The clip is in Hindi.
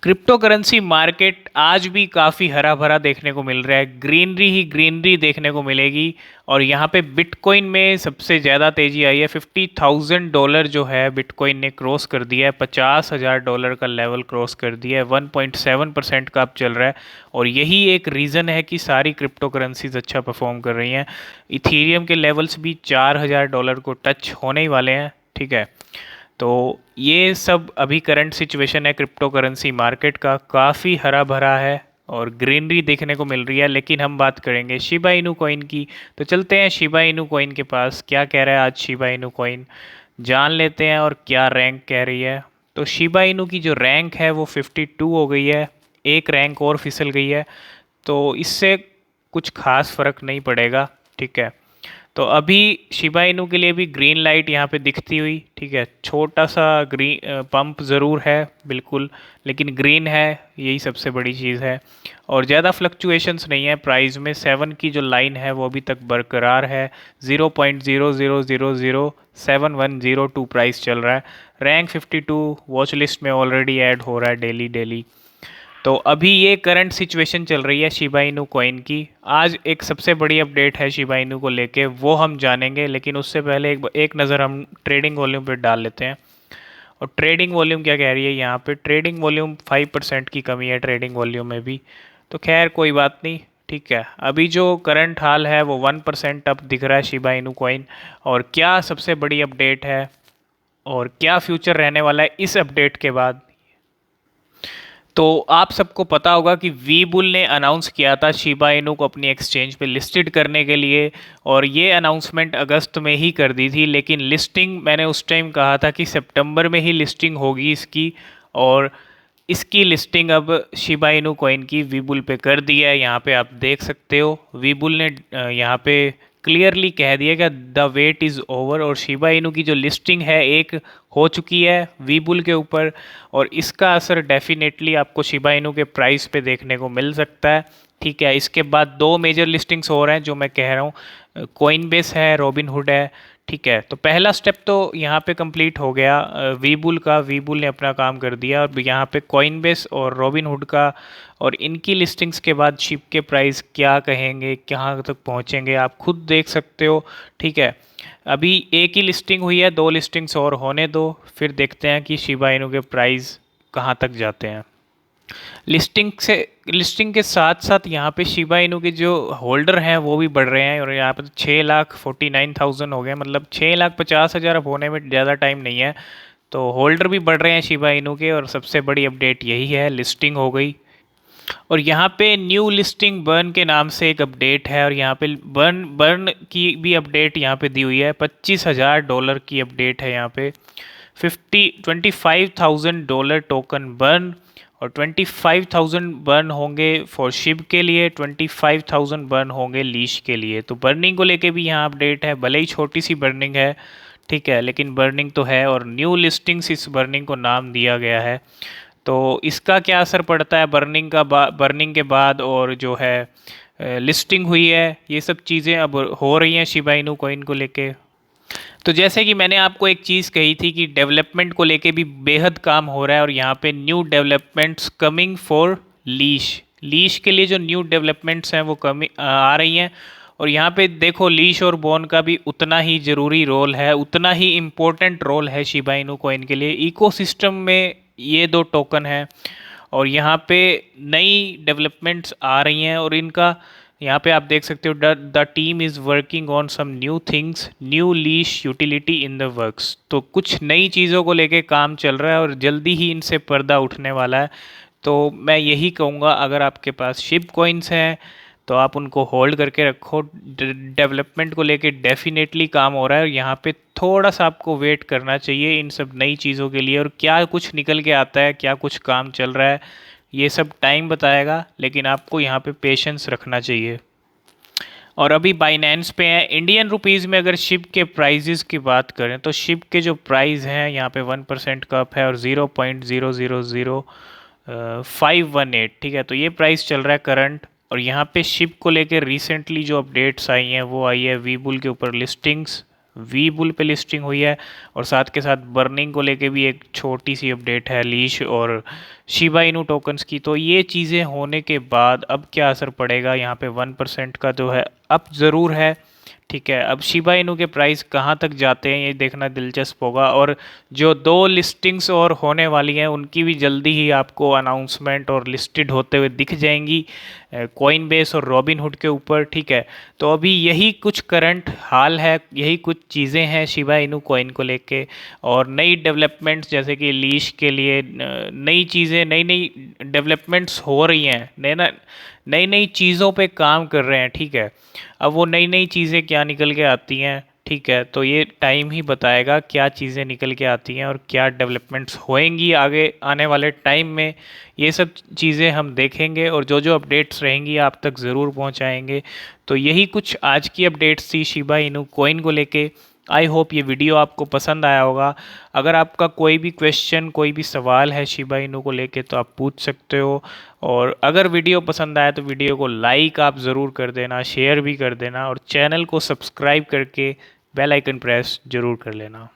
क्रिप्टो करेंसी मार्केट आज भी काफ़ी हरा भरा देखने को मिल रहा है। ग्रीनरी ही ग्रीनरी देखने को मिलेगी। और यहाँ पे बिटकॉइन में सबसे ज़्यादा तेज़ी आई है। $50,000 जो है बिटकॉइन ने क्रॉस कर दिया है। $50,000 का लेवल क्रॉस कर दिया है। 1.7% का अब चल रहा है। और यही एक रीज़न है कि सारी क्रिप्टो करेंसीज अच्छा परफॉर्म कर रही हैं। इथीरियम के लेवल्स भी $4,000 को टच होने ही वाले हैं। ठीक है। तो ये सब अभी करंट सिचुएशन है क्रिप्टो करेंसी मार्केट का। काफ़ी हरा भरा है और ग्रीनरी देखने को मिल रही है। लेकिन हम बात करेंगे शिबा इनू कॉइन की। तो चलते हैं शिबा इनू कॉइन के पास, क्या कह रहा है आज शिबा इनू कॉइन जान लेते हैं और क्या रैंक कह रही है। तो शिबा इनू की जो रैंक है वो 52 हो गई है। एक रैंक और फिसल गई है। तो इससे कुछ खास फ़र्क नहीं पड़ेगा। ठीक है। तो अभी शिबा इनू के लिए भी ग्रीन लाइट यहाँ पे दिखती हुई। ठीक है, छोटा सा ग्रीन पंप ज़रूर है बिल्कुल, लेकिन ग्रीन है, यही सबसे बड़ी चीज़ है। और ज़्यादा फ्लक्चुएशंस नहीं है प्राइस में। 7 की जो लाइन है वो अभी तक बरकरार है। 0.00007110 प्राइस चल रहा है। रैंक 52 वॉच लिस्ट में ऑलरेडी ऐड हो रहा है डेली डेली। तो अभी ये करंट सिचुएशन चल रही है शिबा इनू कॉइन की। आज एक सबसे बड़ी अपडेट है शिबा इनू को लेके, वो हम जानेंगे। लेकिन उससे पहले एक नज़र हम ट्रेडिंग वॉल्यूम पे डाल लेते हैं। और ट्रेडिंग वॉल्यूम क्या कह रही है यहाँ पे। ट्रेडिंग वॉल्यूम 5% की कमी है ट्रेडिंग वॉल्यूम में भी। तो खैर कोई बात नहीं। ठीक है, अभी जो करंट हाल है वो 1% अब दिख रहा है शिबा इनू कॉइन। और क्या सबसे बड़ी अपडेट है और क्या फ्यूचर रहने वाला है इस अपडेट के बाद। तो आप सबको पता होगा कि वी बुल ने अनाउंस किया था शिबा इनू को अपनी एक्सचेंज पे लिस्टेड करने के लिए। और ये अनाउंसमेंट अगस्त में ही कर दी थी, लेकिन लिस्टिंग मैंने उस टाइम कहा था कि सितंबर में ही लिस्टिंग होगी इसकी। और इसकी लिस्टिंग अब शिबा इनू कॉइन की वीबुल पे कर दी है। यहाँ पे आप देख सकते हो वीबुल ने यहाँ पे क्लियरली कह दिया कि द वेट इज़ ओवर। और शिबा इनू की जो लिस्टिंग है एक हो चुकी है वीबुल के ऊपर। और इसका असर डेफिनेटली आपको शिबा इनू के प्राइस पे देखने को मिल सकता है। ठीक है, इसके बाद दो मेजर लिस्टिंग्स हो रहे हैं जो मैं कह रहा हूँ। कोइनबेस है, रॉबिनहुड है। ठीक है, तो पहला स्टेप तो यहाँ पे कंप्लीट हो गया वीबुल का। वीबुल ने अपना काम कर दिया। और यहाँ पे कॉइनबेस और रॉबिनहुड का और इनकी लिस्टिंग्स के बाद शिप के प्राइस क्या कहेंगे, कहाँ तक पहुँचेंगे, आप खुद देख सकते हो। ठीक है, अभी एक ही लिस्टिंग हुई है, दो लिस्टिंग्स और होने दो, फिर देखते हैं कि शिबा इनू के प्राइस कहाँ तक जाते हैं। लिस्टिंग के साथ साथ यहाँ पे शिबा इनू के जो होल्डर हैं वो भी बढ़ रहे हैं। और यहाँ पे तो 6,49,000 हो गए, मतलब 6,50,000 अब होने में ज़्यादा टाइम नहीं है। तो होल्डर भी बढ़ रहे हैं शिबा इनू के। और सबसे बड़ी अपडेट यही है, लिस्टिंग हो गई। और यहाँ पे न्यू लिस्टिंग बर्न के नाम से एक अपडेट है। और यहाँ पे बर्न बर्न की भी अपडेट यहाँ पे दी हुई है। $25,000 की अपडेट है यहाँ पे। 25,000 टोकन बर्न। और 25,000 बर्न होंगे फॉर शिप के लिए, 25,000 बर्न होंगे लीश के लिए। तो बर्निंग को लेके भी यहाँ अपडेट है, भले ही छोटी सी बर्निंग है। ठीक है, लेकिन बर्निंग तो है। और न्यू लिस्टिंग्स इस बर्निंग को नाम दिया गया है। तो इसका क्या असर पड़ता है बर्निंग का बर्निंग के बाद, और जो है लिस्टिंग हुई है, ये सब चीज़ें अब हो रही हैं शिबा इनू कॉइन को लेके। तो जैसे कि मैंने आपको एक चीज़ कही थी कि डेवलपमेंट को लेके भी बेहद काम हो रहा है। और यहाँ पे new developments coming for leash. Leash के लिए जो न्यू डेवलपमेंट्स हैं वो आ रही हैं। और यहाँ पे देखो लीश और बोन का भी उतना ही ज़रूरी रोल है, उतना ही इम्पोर्टेंट रोल है शिबा इनू कॉइन के लिए। इकोसिस्टम में ये दो टोकन हैं। और यहाँ पे नई डेवलपमेंट्स आ रही हैं। और इनका यहाँ पे आप देख सकते हो the team is working on some new things, new leash utility in the works. तो कुछ नई चीज़ों को लेके काम चल रहा है और जल्दी ही इनसे पर्दा उठने वाला है। तो मैं यही कहूँगा, अगर आपके पास शिप कॉइन्स हैं तो आप उनको होल्ड करके रखो। डेवलपमेंट को लेके डेफिनेटली काम हो रहा है। और यहाँ पे थोड़ा सा आपको वेट करना चाहिए इन सब नई चीज़ों के लिए। और क्या कुछ निकल के आता है, क्या कुछ काम चल रहा है, ये सब टाइम बताएगा। लेकिन आपको यहाँ पे पेशेंस रखना चाहिए। और अभी बाइनेंस पे है। इंडियन रुपीज़ में अगर शिप के प्राइजेस की बात करें तो शिप के जो प्राइस हैं यहाँ पे 1% का अप है और 0.000518। ठीक है, तो ये प्राइस चल रहा है करंट। और यहाँ पे शिप को लेकर रिसेंटली जो अपडेट्स आई हैं वो आई है वीबुल के ऊपर लिस्टिंग्स। वी बुल पे लिस्टिंग हुई है और साथ के साथ बर्निंग को लेके भी एक छोटी सी अपडेट है लीश और शिबा इनू टोकन्स की। तो ये चीज़ें होने के बाद अब क्या असर पड़ेगा यहाँ पे 1% का जो है अप ज़रूर है। ठीक है, अब शिबा इनू के प्राइस कहाँ तक जाते हैं ये देखना दिलचस्प होगा। और जो 2 लिस्टिंग्स और होने वाली हैं उनकी भी जल्दी ही आपको अनाउंसमेंट और लिस्टेड होते हुए दिख जाएंगी कॉइनबेस और रॉबिनहुड के ऊपर। ठीक है, तो अभी यही कुछ करंट हाल है, यही कुछ चीज़ें हैं शिबा इनू कॉइन को लेके। और नई डेवलपमेंट्स जैसे कि लीश के लिए नई चीज़ें, नई नई डेवलपमेंट्स हो रही हैं, नई नई चीज़ों पे काम कर रहे हैं। ठीक है, अब वो नई नई चीज़ें क्या निकल के आती हैं, ठीक है, तो ये टाइम ही बताएगा क्या चीज़ें निकल के आती हैं और क्या डेवलपमेंट्स होएंगी आगे आने वाले टाइम में। ये सब चीज़ें हम देखेंगे और जो जो अपडेट्स रहेंगी आप तक ज़रूर पहुंचाएंगे। तो यही कुछ आज की अपडेट्स थी शिबा इनू कॉइन को लेके। आई होप ये वीडियो आपको पसंद आया होगा। अगर आपका कोई भी क्वेश्चन, कोई भी सवाल है शिबा इनू को लेके तो आप पूछ सकते हो। और अगर वीडियो पसंद आया तो वीडियो को लाइक आप ज़रूर कर देना, शेयर भी कर देना और चैनल को सब्सक्राइब करके बेल आइकन प्रेस ज़रूर कर लेना।